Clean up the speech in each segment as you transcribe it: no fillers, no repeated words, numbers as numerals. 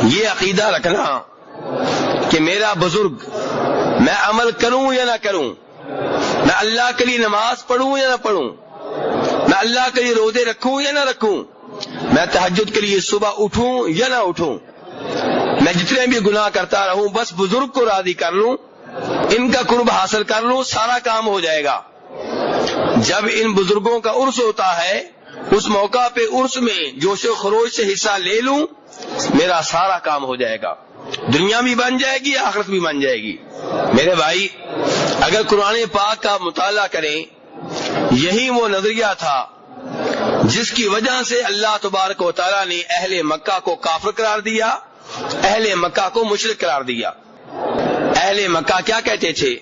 یہ عقیدہ رکھنا کہ میرا بزرگ، میں عمل کروں یا نہ کروں، میں اللہ کے لیے نماز پڑھوں یا نہ پڑھوں، میں اللہ کے لیے روزے رکھوں یا نہ رکھوں، میں تہجد کے لیے صبح اٹھوں یا نہ اٹھوں، میں جتنے بھی گناہ کرتا رہوں بس بزرگ کو راضی کر لوں، ان کا قرب حاصل کر لوں، سارا کام ہو جائے گا۔ جب ان بزرگوں کا عرس ہوتا ہے اس موقع پہ عرس میں جوش و خروش سے حصہ لے لوں، میرا سارا کام ہو جائے گا، دنیا بھی بن جائے گی، آخرت بھی بن جائے گی۔ میرے بھائی، اگر قرآن پاک کا مطالعہ کریں، یہی وہ نظریہ تھا جس کی وجہ سے اللہ تبارک و تعالیٰ نے اہل مکہ کو کافر قرار دیا، اہل مکہ کو مشرک قرار دیا۔ اہل مکہ کیا کہتے تھے؟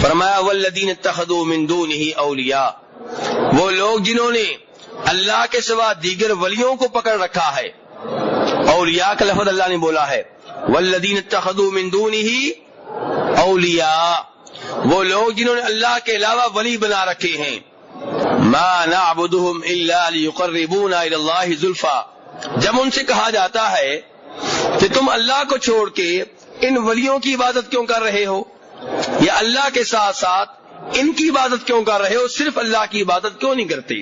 فرمایا والذین اتخذوا من دونہ اولیاء، وہ لوگ جنہوں نے اللہ کے سوا دیگر ولیوں کو پکڑ رکھا ہے۔ اولیاء کا لفظ اللہ نے بولا ہے، والذین اتخذوا من دونہ اولیاء، وہ لوگ جنہوں نے اللہ کے علاوہ ولی بنا رکھے ہیں۔ ما نعبدهم الا ليقربونا الى الله زلفا، جب ان سے کہا جاتا ہے کہ تم اللہ کو چھوڑ کے ان ولیوں کی عبادت کیوں کر رہے ہو، یا اللہ کے ساتھ ساتھ ان کی عبادت کیوں کر رہے ہو، صرف اللہ کی عبادت کیوں نہیں کرتے؟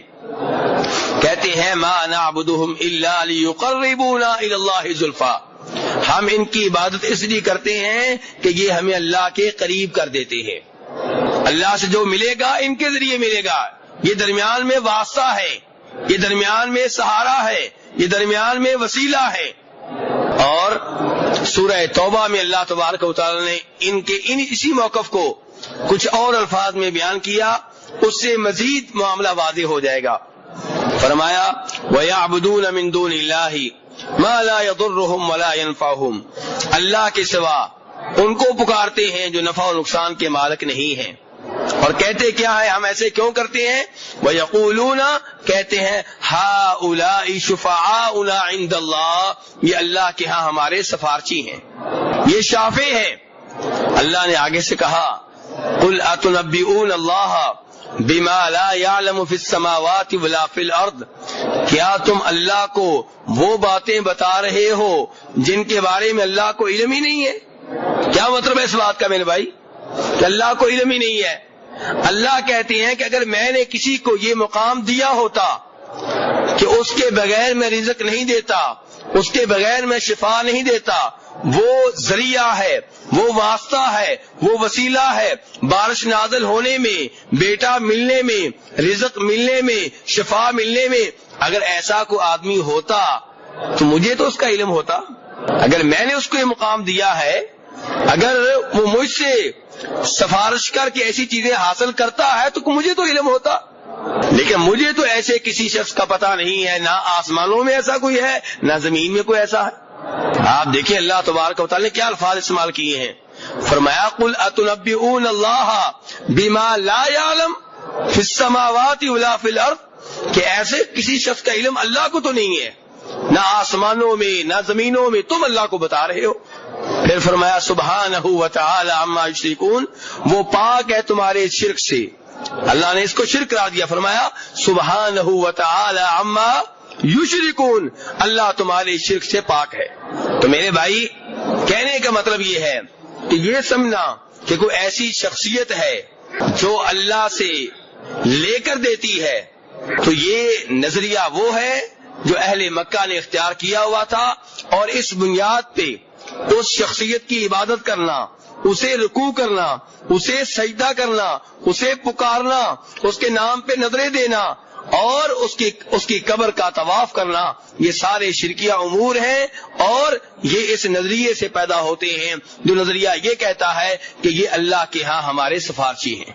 کہتے ہیں ما نعبدهم الا ليقربونا الى الله زلفا، ہم ان کی عبادت اس لیے کرتے ہیں کہ یہ ہمیں اللہ کے قریب کر دیتے ہیں، اللہ سے جو ملے گا ان کے ذریعے ملے گا، یہ درمیان میں واسطہ ہے، یہ درمیان میں سہارا ہے، یہ درمیان میں وسیلہ ہے۔ اور سورہ توبہ میں اللہ تبارک و تعالی نے اسی موقف کو کچھ اور الفاظ میں بیان کیا، اس سے مزید معاملہ واضح ہو جائے گا۔ فرمایا وَيَعْبُدُونَ مِن دُونِ اللَّهِ مَا لَا يَضُرُّهُمْ وَلَا يَنفَعُهُمْ، اللہ کے سوا ان کو پکارتے ہیں جو نفع و نقصان کے مالک نہیں ہیں، اور کہتے کیا ہے، ہم ایسے کیوں کرتے ہیں؟ وَيَقُولُونَ، کہتے ہیں هَؤُلَاءِ شُفَعَاؤُنَا عِندَ اللَّهِ، یہ اللہ کے ہاں ہمارے سفارچی ہیں، یہ شافع ہیں۔ اللہ نے آگے سے کہا قُلْ أَتُنَبِّئُونَ اللَّهَ بِمَا لَا يَعْلَمُ فِي السَّمَاوَاتِ وَلَا فِي الْأَرْضِ، کیا تم اللہ کو وہ باتیں بتا رہے ہو جن کے بارے میں اللہ کو علم ہی نہیں ہے؟ کیا مطلب ہے اس بات کا میرے بھائی کہ اللہ کو علم ہی نہیں ہے؟ اللہ کہتے ہیں کہ اگر میں نے کسی کو یہ مقام دیا ہوتا کہ اس کے بغیر میں رزق نہیں دیتا، اس کے بغیر میں شفا نہیں دیتا، وہ ذریعہ ہے، وہ واسطہ ہے، وہ وسیلہ ہے، بارش نازل ہونے میں، بیٹا ملنے میں، رزق ملنے میں، شفا ملنے میں، اگر ایسا کوئی آدمی ہوتا تو مجھے تو اس کا علم ہوتا۔ اگر میں نے اس کو یہ مقام دیا ہے، اگر وہ مجھ سے سفارش کر کے ایسی چیزیں حاصل کرتا ہے تو مجھے تو علم ہوتا، لیکن مجھے تو ایسے کسی شخص کا پتہ نہیں ہے، نہ آسمانوں میں ایسا کوئی ہے نہ زمین میں کوئی ایسا ہے۔ آپ دیکھیں اللہ تبارک و تعالی نے کیا الفاظ استعمال کیے ہیں، فرمایا قل اتنبئون اللہ بما لا يعلم فی السماوات ولا فی الارض، کہ ایسے کسی شخص کا علم اللہ کو تو نہیں ہے، نہ آسمانوں میں نہ زمینوں میں، تم اللہ کو بتا رہے ہو۔ پھر فرمایا سبحانہ وتعالی عما یشرکون، وہ پاک ہے تمہارے شرک سے، اللہ نے اس کو شرک قرار دیا، فرمایا سبحانہ وتعالی عما یشرکون، اللہ تمہارے شرک سے پاک ہے۔ تو میرے بھائی، کہنے کا مطلب یہ ہے کہ یہ سمجھنا کہ کوئی ایسی شخصیت ہے جو اللہ سے لے کر دیتی ہے، تو یہ نظریہ وہ ہے جو اہل مکہ نے اختیار کیا ہوا تھا، اور اس بنیاد پہ اس شخصیت کی عبادت کرنا، اسے رکوع کرنا، اسے سجدہ کرنا، اسے پکارنا، اس کے نام پہ نظریں دینا اور اس کی قبر کا طواف کرنا، یہ سارے شرکیہ امور ہیں، اور یہ اس نظریے سے پیدا ہوتے ہیں جو نظریہ یہ کہتا ہے کہ یہ اللہ کے ہاں ہمارے سفارشی ہیں۔